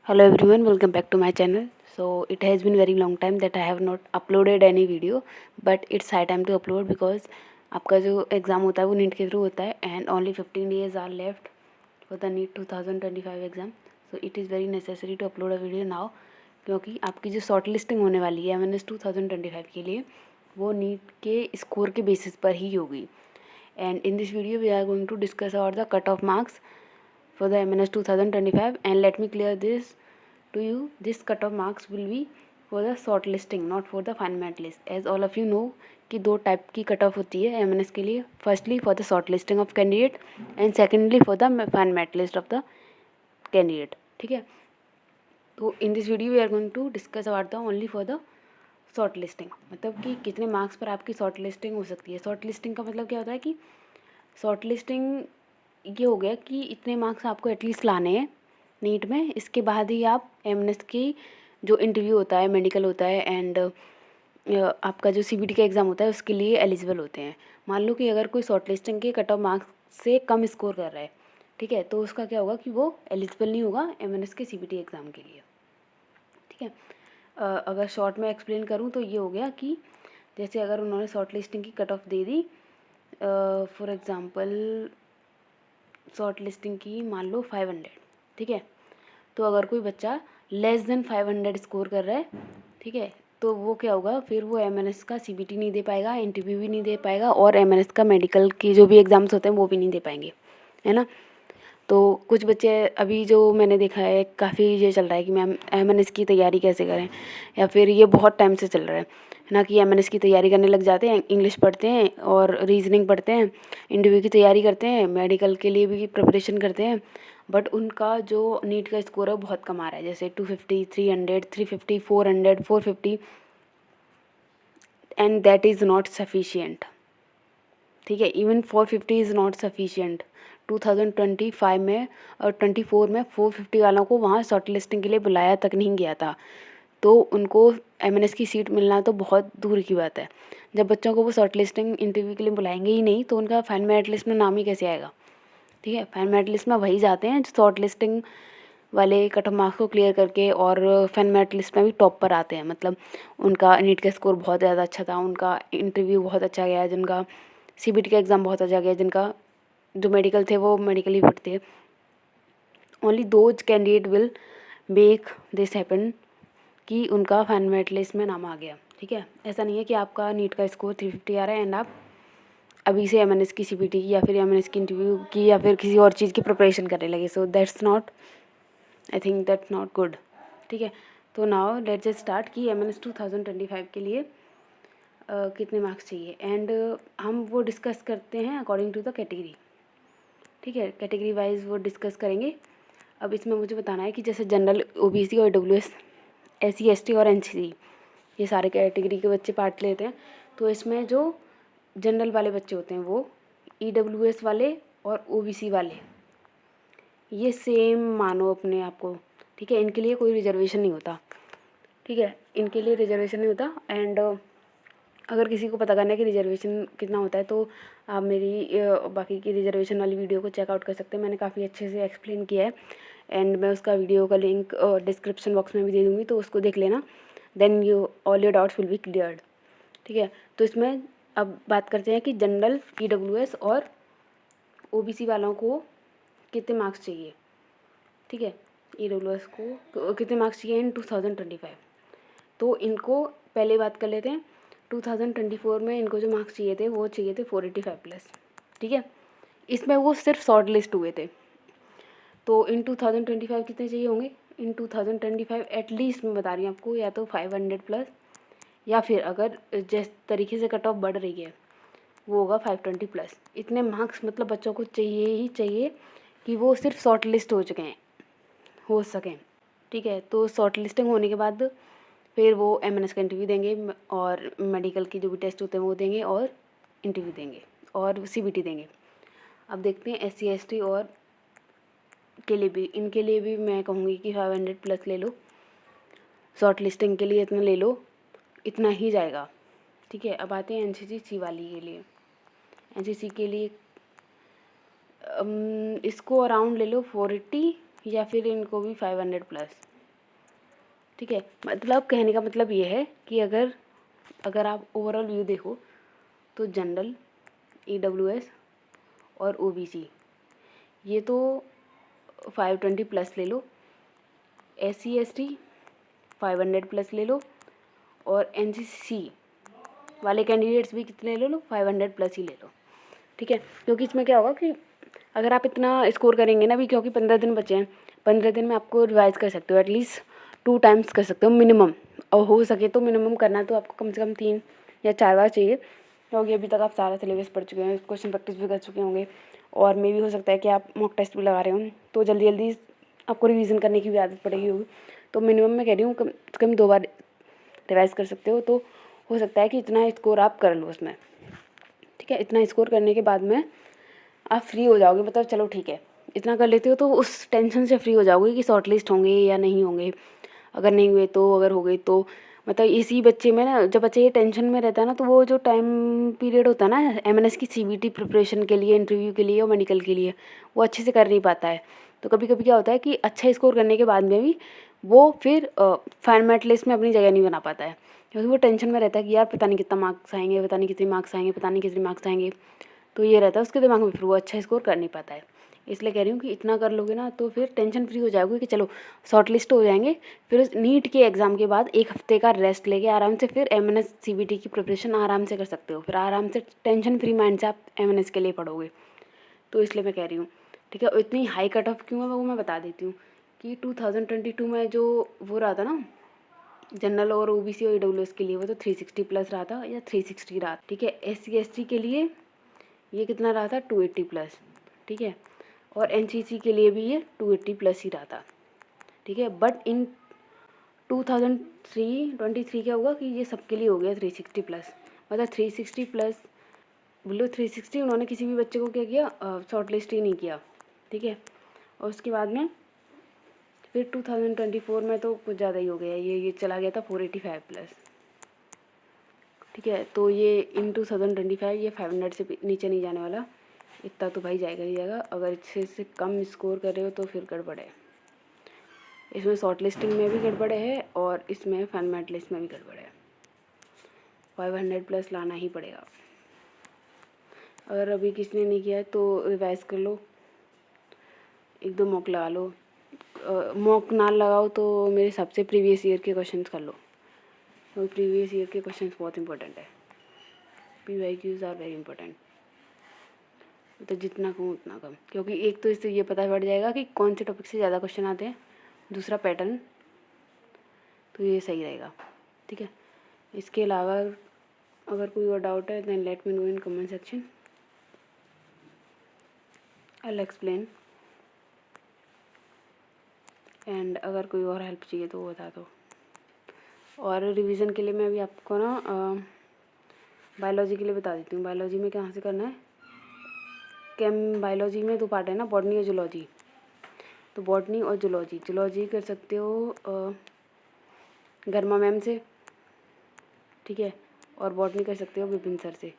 Hello everyone, welcome back to my channel. So it has been very long time that I have not uploaded any video, but it's high time to upload because आपका जो exam होता है वो NEET के through होता है and only 15 days are left for the NEET 2025 exam. So it is very necessary to upload a video now क्योंकि आपकी जो शॉर्ट लिस्टिंग होने वाली है MNS 2025 के लिए वो नीट के स्कोर के बेसिस पर ही होगी. And in this video we are going to discuss about the cut off marks for the MNS 2025, and let me clear this to you. This cutoff marks will be for the short listing, not for the final merit list. As all of you know कि दो type की cut off होती है MNS के लिए. Firstly for the short listing of candidate and secondly for the final merit list of the candidate. ठीक है, तो in this video we are going to discuss about the only for the short listing. मतलब कि कितने marks पर आपकी short listing हो सकती है. शॉर्ट लिस्टिंग का मतलब क्या होता है कि शॉर्ट लिस्टिंग ये हो गया कि इतने मार्क्स आपको एटलीस्ट लाने हैं नीट में, इसके बाद ही आप एमएनएस की जो इंटरव्यू होता है, मेडिकल होता है एंड आपका जो सीबीटी का एग्ज़ाम होता है उसके लिए एलिजिबल होते हैं. मान लो कि अगर कोई शॉर्ट लिस्टिंग के कट ऑफ मार्क्स से कम स्कोर कर रहा है, ठीक है, तो उसका क्या होगा कि वो एलिजिबल नहीं होगा एमएनएस के सीबीटी एग्ज़ाम के लिए. ठीक है, अगर शॉर्ट में एक्सप्लेन करूँ तो ये हो गया कि जैसे अगर उन्होंने शॉर्ट लिस्टिंग की cut off they the, for example short listing की मान लो 500, ठीक है, तो अगर कोई बच्चा लेस देन 500 स्कोर कर रहा है, ठीक है, तो वो क्या होगा, फिर वो एमएनएस का सीबीटी नहीं दे पाएगा, इंटरव्यू भी नहीं दे पाएगा और एमएनएस का मेडिकल की जो भी एग्ज़ाम्स होते हैं वो भी नहीं दे पाएंगे, है ना. तो कुछ बच्चे अभी जो मैंने देखा है काफ़ी ये चल रहा है कि मैम एमएनएस की तैयारी कैसे करें, या फिर ये बहुत टाइम से चल रहा है ना कि एमएनएस की तैयारी करने लग जाते हैं, इंग्लिश पढ़ते हैं और रीजनिंग पढ़ते हैं, इंटरव्यू की तैयारी करते हैं, मेडिकल के लिए भी प्रिपरेशन करते हैं, बट उनका जो नीट का स्कोर है बहुत कम आ रहा है, जैसे 250, 300, 350, 400, 450, and that is not sufficient. ठीक है, इवन 450 इज़ नॉट सफिशिएंट. 2025 में और 24 में 450 वालों को वहाँ शॉर्ट लिस्टिंग के लिए बुलाया तक नहीं गया था, तो उनको एमएनएस की सीट मिलना तो बहुत दूर की बात है. जब बच्चों को वो शॉर्ट लिस्टिंग इंटरव्यू के लिए बुलाएंगे ही नहीं तो उनका फाइनल मेरिट लिस्ट में नाम ही कैसे आएगा. ठीक है, फाइनल मेरिट लिस्ट में वही जाते हैं जो शॉर्ट लिस्टिंग वाले कट ऑफ मार्क्स को क्लियर करके और फाइनल मेरिट लिस्ट में भी टॉप पर आते हैं. मतलब उनका नीट का स्कोर बहुत ज़्यादा अच्छा था, उनका इंटरव्यू बहुत अच्छा गया, जिनका सीबीटी का एग्ज़ाम बहुत अच्छा गया, जिनका जो मेडिकल थे वो मेडिकल ही पढ़ते. Only those candidate will make this happen कि उनका फाइनल मेरिट लिस्ट में नाम आ गया. ठीक है, ऐसा नहीं है कि आपका नीट का स्कोर 350 आ रहा है एंड आप अभी से एमएनएस की सीबीटी की या फिर एमएनएस की इंटरव्यू की या फिर किसी और चीज़ की प्रिपरेशन करने लगे. So that's not, I think that's not good. ठीक है, तो नाउ लेट्स जस्ट स्टार्ट कि एमएनएस 2025 के लिए कितने मार्क्स चाहिए एंड हम वो डिस्कस करते हैं अकॉर्डिंग टू द कैटेगरी. ठीक है, कैटेगरी वाइज वो डिस्कस करेंगे. अब इसमें मुझे बताना है कि जैसे जनरल, ओबीसी और डब्ल्यूएस, एससी एसटी और एनसीसी, ये सारे कैटेगरी के बच्चे पार्ट लेते हैं. तो इसमें जो जनरल वाले बच्चे होते हैं वो ईडब्ल्यूएस वाले और ओबीसी वाले ये सेम मानो अपने आप को. ठीक है, इनके लिए कोई रिजर्वेशन नहीं होता. ठीक है, इनके लिए रिजर्वेशन नहीं होता. एंड अगर किसी को पता करना है कि रिजर्वेशन कितना होता है तो आप मेरी बाकी की रिजर्वेशन वाली वीडियो को चेकआउट कर सकते हैं. मैंने काफ़ी अच्छे से एक्सप्लेन किया है एंड मैं उसका वीडियो का लिंक डिस्क्रिप्शन बॉक्स में भी दे दूँगी, तो उसको देख लेना. Then you all your doubts will be cleared. ठीक है, तो इसमें अब बात करते हैं कि जनरल, ईडब्ल्यूएस और ओबीसी वालों को कितने मार्क्स चाहिए. ठीक है, ईडब्ल्यूएस को कितने मार्क्स चाहिए इन 2025. तो इनको पहले बात कर लेते हैं. 2024 में इनको जो मार्क्स चाहिए थे वो चाहिए थे 485+. ठीक है, इसमें वो सिर्फ शॉर्ट लिस्ट हुए थे. तो इन 2025 कितने चाहिए होंगे. इन 2025 एटलीस्ट मैं बता रही हूँ आपको, या तो 500+, या फिर अगर जिस तरीके से कट ऑफ बढ़ रही है वो होगा 520+. इतने मार्क्स मतलब बच्चों को चाहिए ही चाहिए कि वो सिर्फ शॉर्ट लिस्ट हो सकें. ठीक है, तो शॉर्ट लिस्टिंग होने के बाद फिर वो एमएनएस का इंटरव्यू देंगे और मेडिकल की जो भी टेस्ट होते हैं वो देंगे और इंटरव्यू देंगे और सीबीटी देंगे. अब देखते हैं एससी एसटी और के लिए भी, इनके लिए भी मैं कहूँगी कि 500+ ले लो. शॉर्ट लिस्टिंग के लिए इतना ले लो, इतना ही जाएगा. ठीक है, अब आते हैं एनसीसी वाली के लिए. एनसीसी के लिए इसको अराउंड ले लो 480 या फिर इनको भी 500+. ठीक है, मतलब कहने का मतलब ये है कि अगर आप ओवरऑल व्यू देखो तो जनरल, EWS और OBC ये तो 520 प्लस ले लो, SC ST 500 प्लस ले लो, और NCC वाले कैंडिडेट्स भी कितने ले लो, 500 प्लस ही ले लो। ठीक है, क्योंकि इसमें क्या होगा कि अगर आप इतना स्कोर करेंगे ना भी, क्योंकि 15 दिन बचे हैं, 15 दिन में आपको रिवाइज कर सकते हो, एटलीस्ट 2 टाइम्स कर सकते हो मिनिमम, और हो सके तो मिनिमम करना तो आपको कम से कम 3 या 4 बार चाहिए, क्योंकि अभी तक आप सारा सिलेबस पढ़ चुके हैं, क्वेश्चन प्रैक्टिस भी कर चुके होंगे, और मे भी हो सकता है कि आप मॉक टेस्ट भी लगा रहे हो, तो जल्दी जल्दी आपको रिवीजन करने की भी आदत पड़ेगी होगी। तो मिनिमम मैं कह रही हूँ कम से कम 2 बार रिवाइज कर सकते हो, तो हो सकता है कि इतना स्कोर आप कर लो उसमें। ठीक है, इतना स्कोर करने के बाद में आप फ्री हो जाओगे, मतलब चलो ठीक है इतना कर लेते हो तो उस टेंशन से फ्री हो जाओगे कि शॉर्ट लिस्ट होंगे या नहीं होंगे, अगर नहीं हुए तो, अगर हो गई तो, मतलब इसी बच्चे में ना, जब बच्चे ये टेंशन में रहता है ना, तो वो जो टाइम पीरियड होता है ना MNS की CBT प्रिपरेशन के लिए, इंटरव्यू के लिए और मेडिकल के लिए, वो अच्छे से कर नहीं पाता है। तो कभी कभी क्या होता है कि अच्छा स्कोर करने के बाद में भी वो फिर फॉर्मेट लिस्ट में अपनी जगह नहीं बना पाता है, क्योंकि वो टेंशन में रहता है कि यार पता नहीं कितना मार्क्स आएंगे, पता नहीं कितने मार्क्स आएंगे, पता नहीं कितने मार्क्स आएंगे, तो ये रहता है उसके दिमाग में, फिर वो अच्छा स्कोर कर नहीं पाता है। इसलिए कह रही हूँ कि इतना कर लोगे ना तो फिर टेंशन फ्री हो जाओगे कि चलो शॉर्ट लिस्ट हो जाएंगे, फिर उस नीट के एग्ज़ाम के बाद 1 हफ्ते का रेस्ट लेके आराम से फिर MNS CBT की प्रिपरेशन आराम से कर सकते हो, फिर आराम से टेंशन फ्री माइंड से आप MNS के लिए पढ़ोगे। तो इसलिए मैं कह रही हूँ, ठीक है। और इतनी हाई कट ऑफ क्यों है वो मैं बता देती हूँ कि 2022 में जो वो रहा था ना जनरल और OBC और EWS के लिए, वो तो 360 प्लस रहा था या 360 रहा था। ठीक है, SC ST के लिए ये कितना रहा था, 280 प्लस। ठीक है, और NCC के लिए भी ये 280 प्लस ही रहा था। ठीक है, बट इन 2023 क्या हुआ कि ये सबके लिए हो गया 360 प्लस, मतलब 360 प्लस बिलो 360 उन्होंने किसी भी बच्चे को क्या किया, शॉर्ट लिस्ट ही नहीं किया। ठीक है, और उसके बाद में फिर 2024 में तो कुछ ज़्यादा ही हो गया, ये चला गया था 485 प्लस। ठीक है, तो ये इन 2025 ये 500 से नीचे नहीं जाने वाला, इतना तो भाई जाएगा ही जाएगा। अगर इससे से कम स्कोर कर रहे हो तो फिर गड़बड़ है, इसमें शॉर्ट लिस्टिंग में भी गड़बड़ है और इसमें फॉर्मेट लिस्ट में भी गड़बड़ है। 500 प्लस लाना ही पड़ेगा। अगर अभी किसी ने नहीं किया है तो रिवाइज कर लो, 1-2 मॉक लगा लो, मॉक ना लगाओ तो मेरे हिसाब से प्रीवियस ईयर के क्वेश्चन कर लो, तो प्रीवियस ईयर के क्वेश्चन बहुत इंपॉर्टेंट है। PYQs आर वेरी इंपॉर्टेंट, तो जितना कम उतना कम, क्योंकि एक तो इससे ये पता पड़ जाएगा कि कौन से टॉपिक से ज़्यादा क्वेश्चन आते हैं, दूसरा पैटर्न, तो ये सही रहेगा। ठीक है, इसके अलावा अगर कोई और डाउट है then let me know in comment section, I will explain, and अगर कोई और हेल्प चाहिए तो वो बता दो। और रिवीजन के लिए मैं अभी आपको ना बायोलॉजी के लिए बता देती हूँ। बायोलॉजी में कहाँ से करना है, बायोलॉजी में 2 पार्ट है ना, बॉटनी और जूलॉजी। तो बॉटनी और जूलॉजी कर सकते हो गर्मा मैम से, ठीक है, और बॉटनी कर सकते हो विपिन सर से,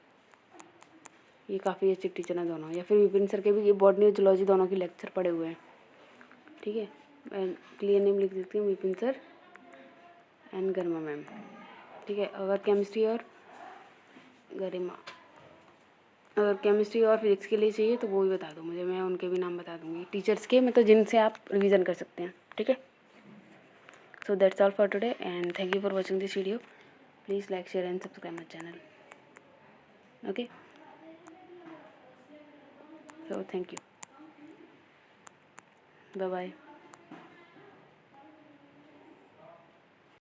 ये काफ़ी अच्छे टीचर हैं दोनों, या फिर विपिन सर के भी ये बॉटनी और जूलॉजी दोनों के लेक्चर पड़े हुए हैं। ठीक है, मैं क्लियर नेम लिख देती हूँ, विपिन सर एंड गर्मा मैम। ठीक है, अगर केमिस्ट्री और गरिमा, अगर केमिस्ट्री और फिजिक्स के लिए चाहिए तो वो भी बता दो मुझे, मैं उनके भी नाम बता दूँगी टीचर्स के, मतलब जिनसे आप रिवीजन कर सकते हैं। ठीक है, so that's all for today and thank you for watching this video. Please like, share and subscribe my channel. Okay, so thank you, bye bye.